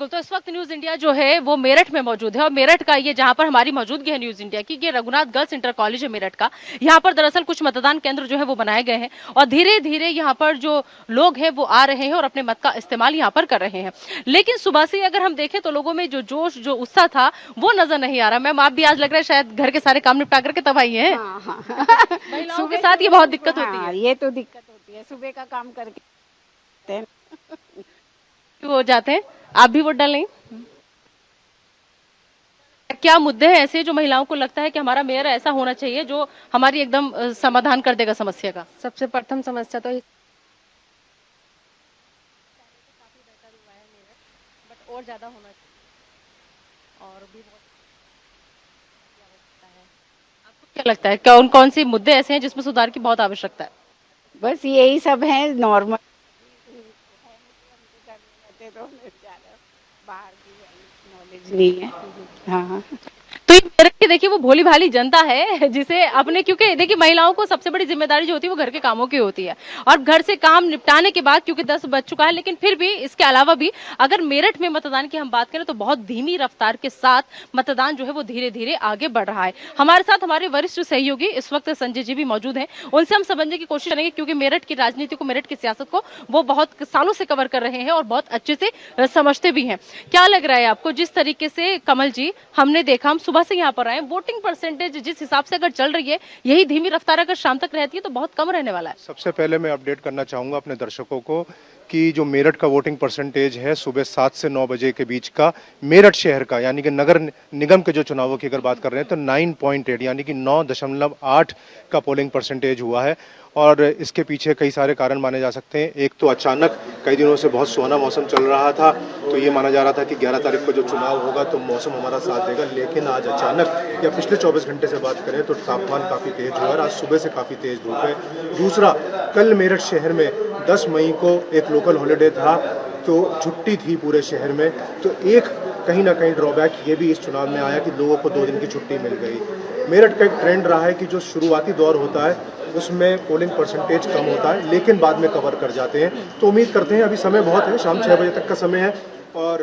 बिल्कुल। तो इस वक्त न्यूज इंडिया जो है वो मेरठ में मौजूद है और मेरठ का ये जहां पर हमारी मौजूदगी है न्यूज इंडिया की, ये रघुनाथ गर्ल्स इंटर कॉलेज है मेरठ का। यहाँ पर दरअसल कुछ मतदान केंद्र जो है वो बनाए गए हैं और धीरे धीरे यहाँ पर जो लोग हैं वो आ रहे हैं और अपने मत का इस्तेमाल यहाँ पर कर रहे हैं। लेकिन सुबह से अगर हम देखें तो लोगों में जो जोश जो उत्साह था वो नजर नहीं आ रहा। मैम आप भी आज लग रहा है शायद घर के सारे काम निपटा करके तब आई हैं। हाँ, हाँ। महिलाओं के साथ ये बहुत दिक्कत होती हाँ, है। ये तो दिक्कत होती है, सुबह का काम करके हो जाते हैं। आप भी वोट डालें? क्या मुद्दे हैं ऐसे जो महिलाओं को लगता है कि हमारा मेयर ऐसा होना चाहिए जो हमारी एकदम समाधान कर देगा समस्या का? सबसे प्रथम समस्या तो बट और ज्यादा होना चाहिए और भी बहुत आवश्यकता है। आपको क्या लगता है कौन कौन से मुद्दे ऐसे हैं जिसमें सुधार की बहुत आवश्यकता है? बस यही सब है नॉर्मल। बाहर की नॉलेज नहीं है। हाँ, तो ये मेरठ की देखिए वो भोली भाली जनता है जिसे अपने, क्योंकि देखिए महिलाओं को सबसे बड़ी जिम्मेदारी जो होती है वो घर के कामों की होती है और घर से काम निपटाने के बाद, क्योंकि 10 बज चुका है लेकिन फिर भी इसके अलावा भी अगर मेरठ में मतदान की हम बात करें तो बहुत धीमी रफ्तार के साथ मतदान जो है वो धीरे धीरे आगे बढ़ रहा है। हमारे साथ हमारे वरिष्ठ सहयोगी इस वक्त संजय जी भी मौजूद हैं, उनसे हम समझने की कोशिश करेंगे क्योंकि मेरठ की राजनीति को, मेरठ की सियासत को वो बहुत सालों से कवर कर रहे हैं और बहुत अच्छे से समझते भी हैं। क्या लग रहा है आपको जिस तरीके से कमल जी हमने देखा, हम सुबह से यहाँ पर आए, वोटिंग परसेंटेज जिस हिसाब से अगर चल रही है यही धीमी रफ्तार अगर शाम तक रहती है तो बहुत कम रहने वाला है? सबसे पहले मैं अपडेट करना चाहूंगा अपने दर्शकों को कि जो मेरठ का वोटिंग परसेंटेज है सुबह 7 से 9 बजे के बीच का मेरठ शहर का, यानी कि नगर निगम के जो चुनावों की अगर बात कर रहे हैं तो 9.8 यानी कि 9.8 का पोलिंग परसेंटेज हुआ है। और इसके पीछे कई सारे कारण माने जा सकते हैं। एक तो अचानक कई दिनों से बहुत सुहाना मौसम चल रहा था तो ये माना जा रहा था कि 11 तारीख को जो चुनाव होगा तो मौसम हमारा साथ देगा, लेकिन आज अचानक या पिछले 24 घंटे से बात करें तो तापमान काफ़ी तेज हुआ और आज सुबह से काफ़ी तेज धूप है। दूसरा, कल मेरठ शहर में 10 मई को एक लोकल हॉलिडे था तो छुट्टी थी पूरे शहर में, तो एक कहीं ना कहीं ड्रॉबैक ये भी इस चुनाव में आया कि लोगों को 2 दिन की छुट्टी मिल गई। मेरठ का एक ट्रेंड रहा है कि जो शुरुआती दौर होता है उसमें पोलिंग परसेंटेज कम होता है लेकिन बाद में कवर कर जाते हैं। तो उम्मीद करते हैं, अभी समय बहुत है, शाम 6 बजे तक का समय है और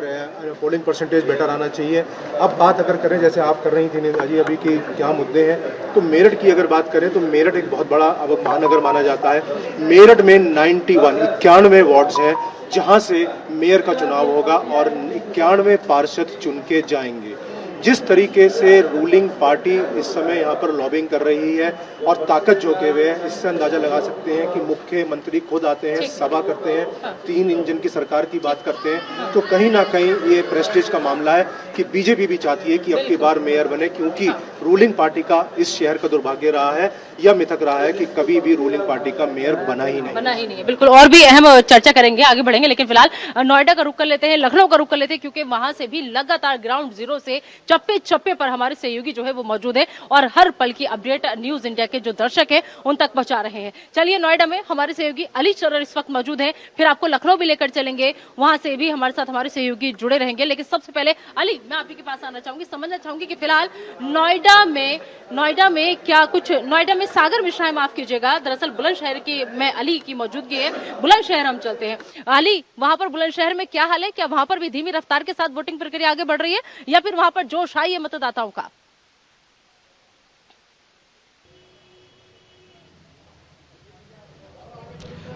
पोलिंग परसेंटेज बेटर आना चाहिए। अब बात अगर करें जैसे आप कर रही थी नीता जी अभी कि क्या मुद्दे हैं, तो मेरठ की अगर बात करें तो मेरठ एक बहुत बड़ा अब महानगर माना जाता है। मेरठ में 91 वार्ड्स हैं जहां से मेयर का चुनाव होगा और 91 पार्षद चुन के जाएंगे। जिस तरीके से रूलिंग पार्टी इस समय यहाँ पर लॉबिंग कर रही है और ताकत जोके हुए हैं, इससे अंदाजा लगा सकते हैं कि मुख्यमंत्री खुद आते हैं, सभा करते हैं, 3 इंजन की सरकार की बात करते हैं। तो कहीं ना कहीं ये प्रेस्टीज का मामला है कि बीजेपी भी चाहती है कि अब की बार मेयर बने, क्योंकि रूलिंग पार्टी का इस शहर का दुर्भाग्य रहा है या मिथक रहा है कि कभी भी रूलिंग पार्टी का मेयर बना ही नहीं है। बिल्कुल, और भी अहम चर्चा करेंगे, आगे बढ़ेंगे, लेकिन फिलहाल नोएडा का रुख कर लेते हैं, लखनऊ का रुख कर लेते हैं क्योंकि वहां से भी लगातार ग्राउंड जीरो से चप्पे चप्पे पर हमारे सहयोगी जो है वो मौजूद है और हर पल की अपडेट न्यूज इंडिया के जो दर्शक हैं उन तक पहुंचा रहे हैं। चलिए, नोएडा में हमारे सहयोगी अली चरर इस वक्त मौजूद हैं, फिर आपको लखनऊ भी लेकर चलेंगे, वहां से भी हमारे साथ हमारे सहयोगी जुड़े रहेंगे। लेकिन सबसे पहले अली, मैं आप ही के पास आना चाहूंगी, समझना चाहूंगी कि फिलहाल नोएडा में क्या कुछ, नोएडा में सागर मिश्रा है, माफ कीजिएगा, दरअसल बुलंदशहर की में अली की मौजूदगी है। बुलंदशहर हम चलते हैं। अली, वहां पर बुलंदशहर में क्या हाल है? क्या वहां पर भी धीमी रफ्तार के साथ वोटिंग प्रक्रिया आगे बढ़ रही है या फिर वहां पर जोश आई है मतदाताओं का?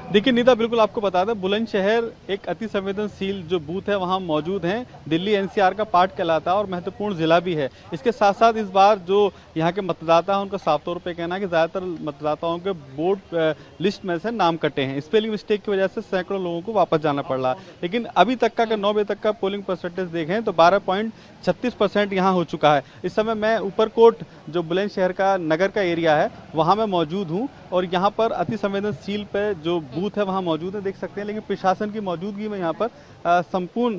देखिए नीता, बिल्कुल आपको बता दें, बुलंदशहर एक अति संवेदनशील जो बूथ है वहां मौजूद हैं। दिल्ली एनसीआर का पार्ट कहलाता है और महत्वपूर्ण जिला भी है। इसके साथ साथ इस बार जो यहाँ के मतदाता हैं उनका साफ तौर पे कहना है कि ज़्यादातर मतदाताओं के वोट लिस्ट में से नाम कटे हैं। स्पेलिंग मिस्टेक की वजह से सैकड़ों लोगों को वापस जाना पड़ रहा है। लेकिन अभी तक का, अगर 9 बजे तक का पोलिंग परसेंटेज देखें तो 12.36% यहाँ हो चुका है। इस समय मैं ऊपरकोट जो बुलंदशहर का नगर का एरिया है वहाँ मैं मौजूद हूँ और यहाँ पर अति संवेदनशील पे जो बूथ है वहाँ मौजूद है, देख सकते हैं। लेकिन प्रशासन की मौजूदगी में यहाँ पर संपूर्ण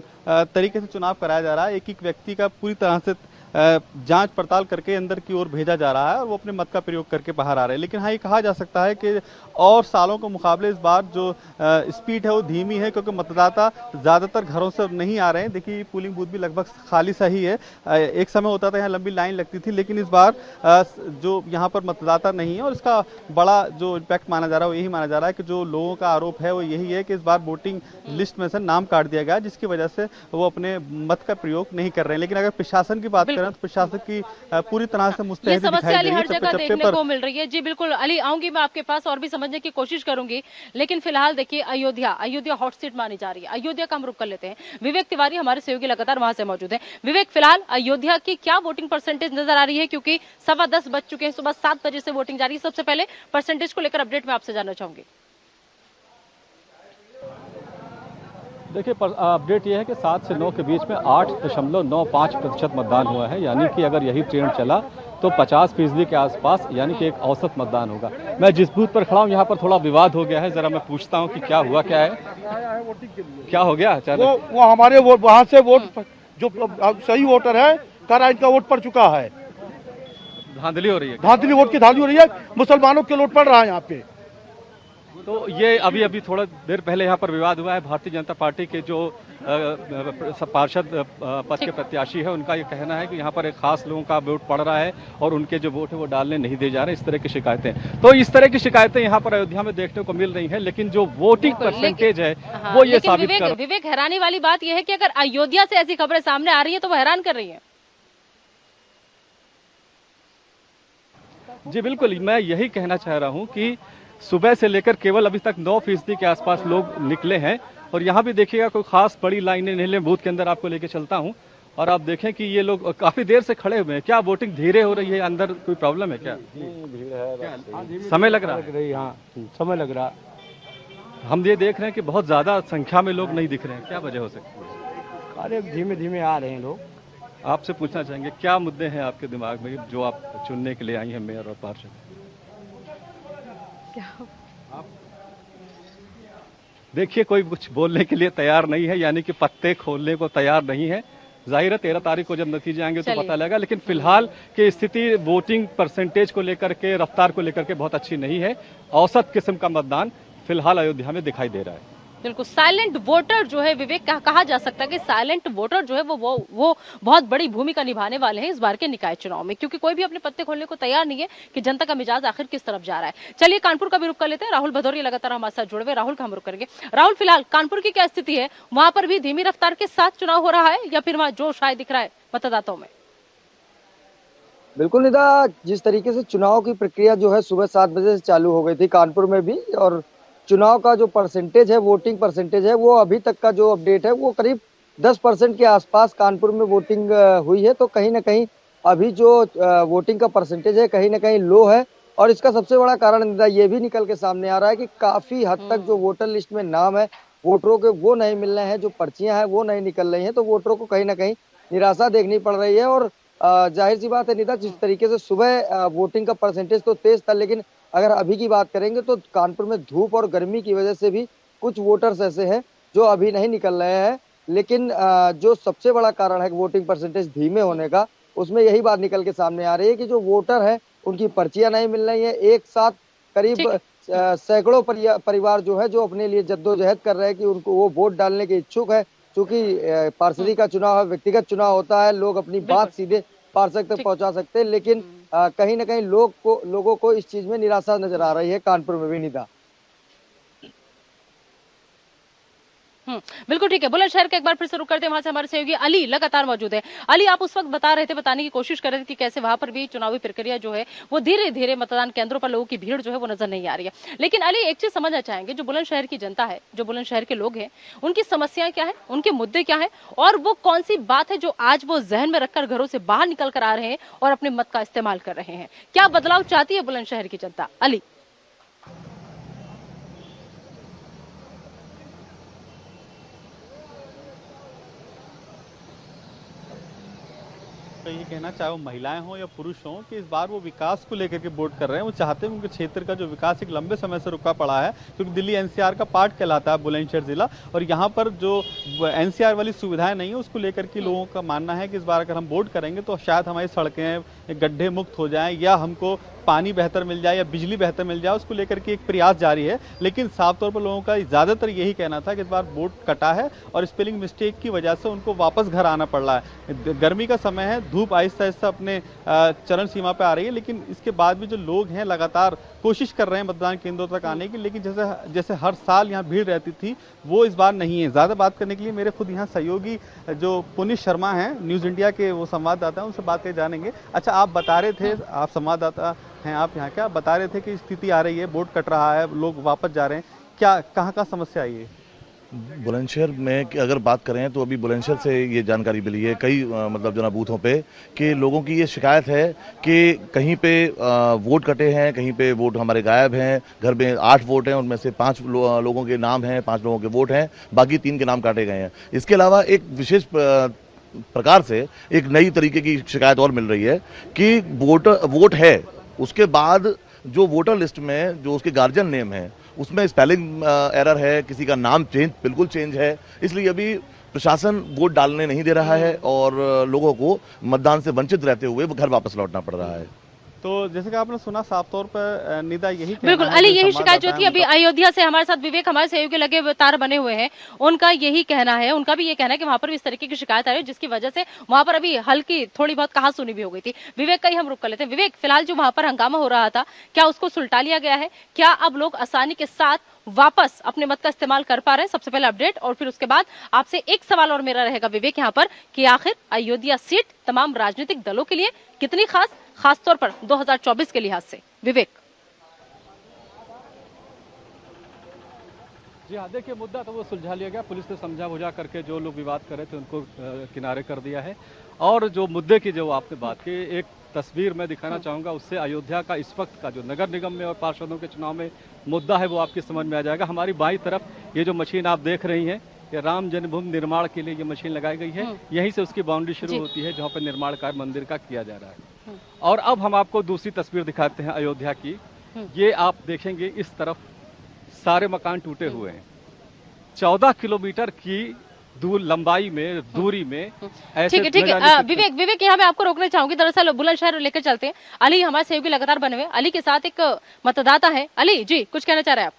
तरीके से चुनाव कराया जा रहा है। एक एक व्यक्ति का पूरी तरह से जांच पड़ताल करके अंदर की ओर भेजा जा रहा है और वो अपने मत का प्रयोग करके बाहर आ रहे हैं। लेकिन हाँ, ये कहा जा सकता है कि और सालों के मुकाबले इस बार जो स्पीड है वो धीमी है, क्योंकि मतदाता ज़्यादातर घरों से नहीं आ रहे हैं। देखिए, पोलिंग बूथ भी लगभग खाली सा ही है। एक समय होता था यहाँ लंबी लाइन लगती थी, लेकिन इस बार जो यहाँ पर मतदाता नहीं है, और इसका बड़ा जो इम्पैक्ट माना जा रहा है वो यही माना जा रहा है कि जो लोगों का आरोप है वो यही है कि इस बार वोटिंग लिस्ट में से नाम काट दिया गया, जिसकी वजह से वो अपने मत का प्रयोग नहीं कर रहे हैं। लेकिन अगर प्रशासन की बात करें तो प्रशासन की पूरी तरह से ये मुस्तैदी दिखाई समस्या दे अली रही है हर जगह चप्पे-चप्पे देखने पर। को मिल रही है। जी बिल्कुल अली, आऊंगी मैं आपके पास और भी समझने की कोशिश करूंगी, लेकिन फिलहाल देखिए अयोध्या हॉट सीट मानी जा रही है। अयोध्या का हम रुख कर लेते हैं। विवेक तिवारी हमारे सहयोगी लगातार वहां से मौजूद है। विवेक, फिलहाल अयोध्या की क्या वोटिंग परसेंटेज नजर आ रही है, क्योंकि 10:15 बज चुके हैं, सुबह 7 बजे से वोटिंग जारी है। सबसे पहले परसेंटेज को लेकर अपडेट मैं आपसे जानना चाहूंगी। देखिए, अपडेट ये है कि 7 से 9 के बीच में 8.95% मतदान हुआ है, यानी कि अगर यही ट्रेंड चला तो 50% के आसपास, यानी कि एक औसत मतदान होगा। मैं जिस बूथ पर खड़ा हूँ यहाँ पर थोड़ा विवाद हो गया है, जरा मैं पूछता हूँ कि क्या हुआ, क्या है, क्या हो गया अचानक? वो हमारे वहाँ से वोट जो सही वोटर है करा, इनका वोट पड़ चुका है। धांधली हो रही है। धांधली वोट की धांधली हो रही है, मुसलमानों के वोट पड़ रहा है यहाँ पे। तो ये अभी थोड़ा देर पहले यहाँ पर विवाद हुआ है। भारतीय जनता पार्टी के जो पार्षद पद के प्रत्याशी है, उनका ये कहना है कि यहाँ पर एक खास लोगों का वोट पड़ रहा है और उनके जो वोट है वो डालने नहीं दे जा रहे, इस तरह की शिकायतें। तो इस तरह की शिकायतें यहाँ पर अयोध्या में देखने को मिल रही है, लेकिन जो वोटिंग परसेंटेज है वो ये साबित कर। विवेक, हैरानी वाली बात यह है कि अगर अयोध्या से ऐसी खबरें सामने आ रही है तो वो हैरान कर रही है। जी बिल्कुल, मैं यही कहना चाह रहा हूँ कि सुबह से लेकर केवल अभी तक 9% के आसपास लोग निकले हैं, और यहाँ भी देखिएगा कोई खास बड़ी लाइनें नहीं है। बूथ के अंदर आपको लेके चलता हूँ और आप देखें कि ये लोग काफी देर से खड़े हुए हैं। क्या वोटिंग धीरे हो रही है, अंदर कोई प्रॉब्लम है क्या? भीड़ है, समय लग रहा है? हाँ, समय लग रहा। हम ये देख रहे हैं कि बहुत ज्यादा संख्या में लोग नहीं दिख रहे हैं, क्या वजह हो सकती है? अरे धीमे धीमे आ रहे हैं लोग। आपसे पूछना चाहेंगे क्या मुद्दे हैं आपके दिमाग में जो आप चुनने के लिए आई हैं मेयर और पार्षद? देखिए, कोई कुछ बोलने के लिए तैयार नहीं है, यानी कि पत्ते खोलने को तैयार नहीं है। जाहिर है 13 तारीख को जब नतीजे आएंगे तो पता लगेगा, लेकिन फिलहाल की स्थिति वोटिंग परसेंटेज को लेकर के, रफ्तार को लेकर के बहुत अच्छी नहीं है। औसत किस्म का मतदान फिलहाल अयोध्या में दिखाई दे रहा है। बिल्कुल, साइलेंट वोटर जो है विवेक, कहा जा सकता है कि साइलेंट वोटर जो है वो बहुत बड़ी भूमिका निभाने वाले हैं इस बार के निकाय चुनाव में, क्योंकि कोई भी अपने पत्ते खोलने को तैयार नहीं है कि जनता का मिजाज आखिर किस तरफ जा रहा है। चलिए कानपुर का भी रुख कर लेते हैं। राहुल भदौरिया लगातार हमारे साथ जुड़े हुए। राहुल का हम रुख करेंगे। राहुल, फिलहाल कानपुर की क्या स्थिति है? वहां पर भी धीमी रफ्तार के साथ चुनाव हो रहा है या फिर वहां जोश आए दिख रहा है मतदाताओं में? बिल्कुल निदा, जिस तरीके से चुनाव की प्रक्रिया जो है सुबह 7 बजे से चालू हो गई थी कानपुर में भी, और चुनाव का जो परसेंटेज है, वोटिंग परसेंटेज है, वो अभी तक का जो अपडेट है वो करीब 10% के आसपास कानपुर में वोटिंग हुई है। तो कहीं ना कहीं अभी जो वोटिंग का परसेंटेज है कहीं ना कहीं लो है, और इसका सबसे बड़ा कारण निदा ये भी निकल के सामने आ रहा है कि काफी हद तक जो वोटर लिस्ट में नाम है वोटरों के वो नहीं मिल रहे हैं, जो पर्चियां हैं वो नहीं निकल रही हैं, तो वोटरों को कहीं ना कहीं निराशा देखनी पड़ रही है। और जाहिर सी बात है निदा, जिस तरीके से सुबह वोटिंग का परसेंटेज तो तेज था, लेकिन अगर अभी की बात करेंगे तो कानपुर में धूप और गर्मी की वजह से भी कुछ वोटर्स ऐसे हैं जो अभी नहीं निकल रहे हैं। लेकिन जो सबसे बड़ा कारण है वोटिंग परसेंटेज धीमे होने का, उसमें यही बात निकल के सामने आ रही है कि जो वोटर है उनकी पर्चियां नहीं मिल रही है। एक साथ करीब सैकड़ों परिवार जो है जो अपने लिए जद्दोजहद कर रहे हैं कि उनको वो वोट डालने के इच्छुक है। चूंकि पार्षदी का चुनाव है, व्यक्तिगत चुनाव होता है, लोग अपनी बात सीधे पार्षद तक पहुंचा सकते हैं, लेकिन कहीं ना कहीं लोगों को इस चीज में निराशा नजर आ रही है कानपुर में भी निदा। बिल्कुल ठीक है। बुलंदशहर का एक बार फिर से रुक करते हैं, वहां से हमारे सहयोगी अली लगातार मौजूद है। अली, आप उस वक्त बताने की कोशिश कर रहे थे कि कैसे वहां पर भी चुनावी प्रक्रिया जो है वो धीरे धीरे मतदान केंद्रों पर लोगों की भीड़ जो है वो नजर नहीं आ रही है। लेकिन अली, एक चीज समझना चाहेंगे, जो बुलंदशहर की जनता है, जो बुलंदशहर के लोग हैं, उनकी समस्याएं क्या है, उनके मुद्दे क्या है, और वो कौन सी बात है जो आज वो जहन में रखकर घरों से बाहर निकल कर आ रहे हैं और अपने मत का इस्तेमाल कर रहे हैं? क्या बदलाव चाहती है बुलंदशहर की जनता? अली। का ये कहना, चाहे वो महिलाएं हों या पुरुष हों, कि इस बार वो विकास को लेकर के वोट कर रहे हैं। वो चाहते हैं उनके क्षेत्र का जो विकास एक लंबे समय से रुका पड़ा है, क्योंकि दिल्ली एनसीआर का पार्ट कहलाता है बुलंदशहर जिला, और यहाँ पर जो एनसीआर वाली सुविधाएं नहीं है उसको लेकर के लोगों का मानना है कि इस बार अगर हम वोट करेंगे तो शायद हमारी सड़कें गड्ढे मुक्त हो जाएं, या हमको पानी बेहतर मिल जाए या बिजली बेहतर मिल जाए, उसको लेकर के एक प्रयास जारी है। लेकिन साफ तौर पर लोगों का ज़्यादातर यही कहना था कि इस बार वोट कटा है और स्पेलिंग मिस्टेक की वजह से उनको वापस घर आना पड़ रहा है। गर्मी का समय है, धूप आहिस्ता आहिस्ता अपने चरम सीमा पे आ रही है, लेकिन इसके बाद भी जो लोग हैं लगातार कोशिश कर रहे हैं मतदान केंद्रों तक आने की, लेकिन जैसे हर साल यहाँ भीड़ रहती थी वो इस बार नहीं है। ज़्यादा बात करने के लिए मेरे खुद यहाँ सहयोगी जो पुनीत शर्मा हैं, न्यूज़ इंडिया के वो संवाददाता हैं, उनसे बात करके जानेंगे। अच्छा, आप बता रहे थे, आप संवाददाता हैं आप यहाँ, क्या बता रहे थे कि स्थिति आ रही है, वोट कट रहा है, लोग वापस जा रहे हैं, क्या कहाँ समस्या आई है? बुलंदशहर में अगर बात करें तो अभी बुलंदशहर से ये जानकारी मिली है कई मतलब जो ना बूथों पे कि लोगों की ये शिकायत है कि कहीं पे वोट कटे हैं, कहीं पे वोट हमारे गायब हैं। घर में 8 वोट हैं, उनमें से 5 लोगों के नाम हैं, 5 लोगों के वोट हैं, बाकी 3 के नाम काटे गए हैं। इसके अलावा एक विशेष प्रकार से एक नई तरीके की शिकायत और मिल रही है कि वोट है, उसके बाद जो वोटर लिस्ट में जो उसके गार्जियन नेम है उसमें स्पेलिंग एरर है, किसी का नाम बिल्कुल चेंज है, इसलिए अभी प्रशासन वोट डालने नहीं दे रहा है और लोगों को मतदान से वंचित रहते हुए घर वापस लौटना पड़ रहा है। तो जैसे कि आपने सुना, साफ तौर पर निदा यही बिल्कुल अली, यही शिकायत जो थी अभी अयोध्या से हमारे साथ विवेक, हमारे सहयोगी लगे तार बने हुए हैं, उनका यही कहना है, उनका भी ये कहना है कि वहां पर भी इस तरीके की शिकायत आ रही है, जिसकी वजह से वहां पर अभी हल्की थोड़ी बहुत कहासुनी भी हो गई थी। विवेक का ही हम रुक कर लेते हैं। विवेक, फिलहाल जो वहां पर हंगामा हो रहा था, क्या उसको सुलटा लिया गया है? क्या अब लोग आसानी के साथ वापस अपने मत का इस्तेमाल कर पा रहे हैं? सबसे पहले अपडेट, और फिर उसके बाद आपसे एक सवाल और मेरा रहेगा विवेक यहाँ पर, कि आखिर अयोध्या सीट तमाम राजनीतिक दलों के लिए कितनी खास तौर पर 2024 के लिहाज से? विवेक। जी हाँ, देखिए, मुद्दा तो वो सुलझा लिया गया, पुलिस ने समझा बुझा करके जो लोग विवाद कर रहे थे उनको किनारे कर दिया है। और जो मुद्दे की जो आपने बात की, एक तस्वीर मैं दिखाना चाहूँगा, उससे अयोध्या का इस वक्त का जो नगर निगम में और पार्षदों के चुनाव में मुद्दा है वो आपकी समझ में आ जाएगा। हमारी बाईं तरफ ये जो मशीन आप देख रही हैं, ये राम जन्मभूमि निर्माण के लिए ये मशीन लगाई गई है। यहीं से उसकी बाउंड्री शुरू होती है जहाँ पर निर्माण कार्य मंदिर का किया जा रहा है। और अब हम आपको दूसरी तस्वीर दिखाते हैं अयोध्या की। ये आप देखेंगे इस तरफ सारे मकान टूटे हुए हैं। 14 किलोमीटर की लंबाई में, दूरी में ऐसे। ठीक है विवेक, यहाँ मैं आपको रोकना चाहूंगी। दरअसल बुलंदशहर लेकर चलते हैं। अली हमारे सहयोगी लगातार बने हुए, अली के साथ एक मतदाता है। अली जी, कुछ कहना चाह रहे हैं आप?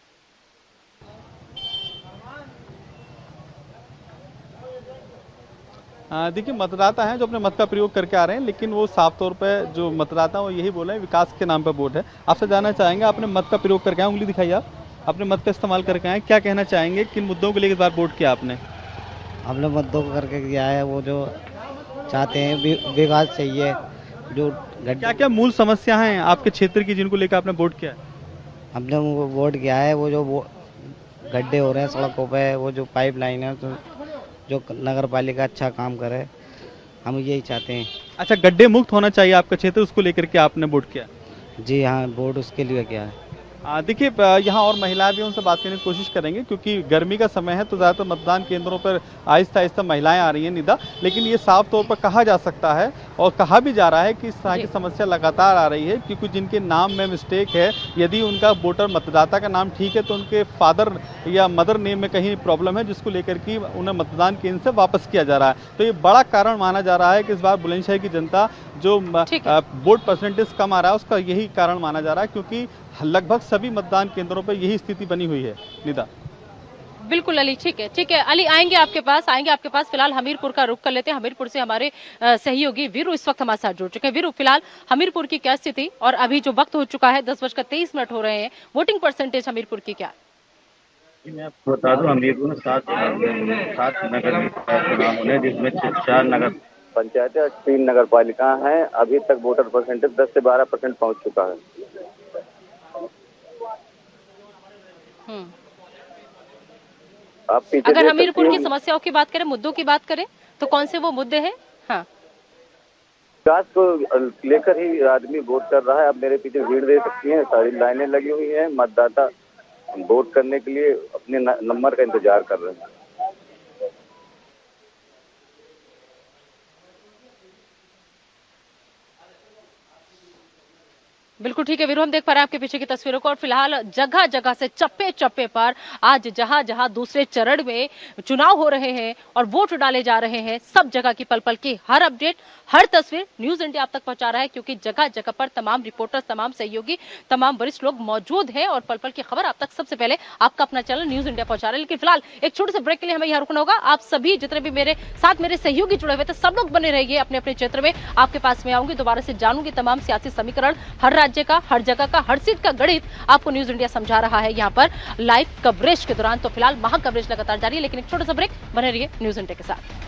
देखिए, मतदाता हैं जो अपने मत का प्रयोग करके आ रहे हैं, लेकिन वो साफ तौर पे जो मतदाता वो यही बोल रहे हैं विकास के नाम पर वोट है। आपसे जानना चाहेंगे, आपने मत का प्रयोग करके आए, उंगली दिखाइए, आप अपने मत का इस्तेमाल करके आए, क्या कहना चाहेंगे, किन मुद्दों को लेकर इस बार वोट किया आपने? हमने मुद्दों को करके किया है, वो जो चाहते हैं विकास चाहिए, जो क्या क्या मूल समस्या हैं आपके क्षेत्र की जिनको लेकर आपने वोट किया? हमने वोट किया है, वो जो गड्ढे हो रहे हैं सड़कों पे, वो जो पाइपलाइन है, तो जो नगर पालिका अच्छा काम करे, हम यही चाहते हैं। अच्छा, गड्ढे मुक्त होना चाहिए आपका क्षेत्र, उसको लेकर के आपने वोट किया? जी हाँ, वोट उसके लिए किया है। देखिए, यहाँ और महिलाएं भी, उनसे बात करने की कोशिश करेंगे, क्योंकि गर्मी का समय है तो ज़्यादातर मतदान केंद्रों पर आहिस्ता आहिस्ता महिलाएं आ रही हैं निदा, लेकिन ये साफ तौर पर कहा जा सकता है और कहा भी जा रहा है कि इस तरह की समस्या लगातार आ रही है, क्योंकि जिनके नाम में मिस्टेक है, यदि उनका वोटर मतदाता का नाम ठीक है तो उनके फादर या मदर नेम में कहीं प्रॉब्लम है, जिसको लेकर के उन्हें मतदान केंद्र से वापस किया जा रहा है। तो ये बड़ा कारण माना जा रहा है कि इस बार बुलंदशहर की जनता जो वोट परसेंटेज कम आ रहा है उसका यही कारण माना जा रहा है, क्योंकि लगभग सभी मतदान केंद्रों पर यही स्थिति बनी हुई है। निदा। बिल्कुल अली, ठीक है अली, आएंगे आपके पास। फिलहाल हमीरपुर का रुख कर लेते हैं। हमीरपुर से हमारे सहयोगी वीरू इस वक्त हमारे साथ जुड़ चुके हैं। वीरू, फिलहाल हमीरपुर की क्या स्थिति, और अभी जो वक्त हो चुका है 10:23 हो रहे हैं, वोटिंग परसेंटेज हमीरपुर की क्या? मैं आपको बता दूं, हमीरपुर में 7 नगर चुनाव होने, जिसमें 4 नगर पंचायतें और 3 नगर पालिका हैं। अभी तक वोटर परसेंटेज 10 से 12% पहुंच चुका है। अगर हमीरपुर की समस्याओं की बात करें, मुद्दों की बात करें, तो कौन से वो मुद्दे हैं? हाँ, विकास को लेकर ही आदमी वोट कर रहा है। अब मेरे पीछे भीड़ दे सकती है, सारी लाइनें लगी हुई हैं, मतदाता वोट करने के लिए अपने नंबर का इंतजार कर रहे हैं। बिल्कुल ठीक है वीरू, हम देख पा रहे हैं आपके पीछे की तस्वीरों को और फिलहाल जगह जगह से चप्पे चप्पे पर आज जहां जहां दूसरे चरण में चुनाव हो रहे हैं और वोट डाले जा रहे हैं, सब जगह की पल पल की हर अपडेट, हर तस्वीर न्यूज इंडिया आप तक पहुंचा रहा है, क्योंकि जगह जगह पर तमाम रिपोर्टर्स, तमाम सहयोगी, तमाम वरिष्ठ लोग मौजूद हैं और पल पल की खबर आप तक सबसे पहले आपका अपना चैनल न्यूज इंडिया पहुंचा रहा है। लेकिन फिलहाल एक छोटे से ब्रेक के लिए हमें यहाँ रुकना होगा। आप सभी जितने भी मेरे साथ मेरे सहयोगी जुड़े हुए थे, सब लोग बने रहिए अपने अपने क्षेत्र में। आपके पास में आऊंगी, दोबारा से जानूंगी तमाम सियासी समीकरण, हर राज्य का, हर जगह का, हर सीट का गणित आपको न्यूज इंडिया समझा रहा है यहाँ पर लाइव कवरेज के दौरान। तो फिलहाल वहां कवरेज लगातार जारी है, लेकिन एक छोटा सा ब्रेक, बने रहिए न्यूज इंडिया के साथ।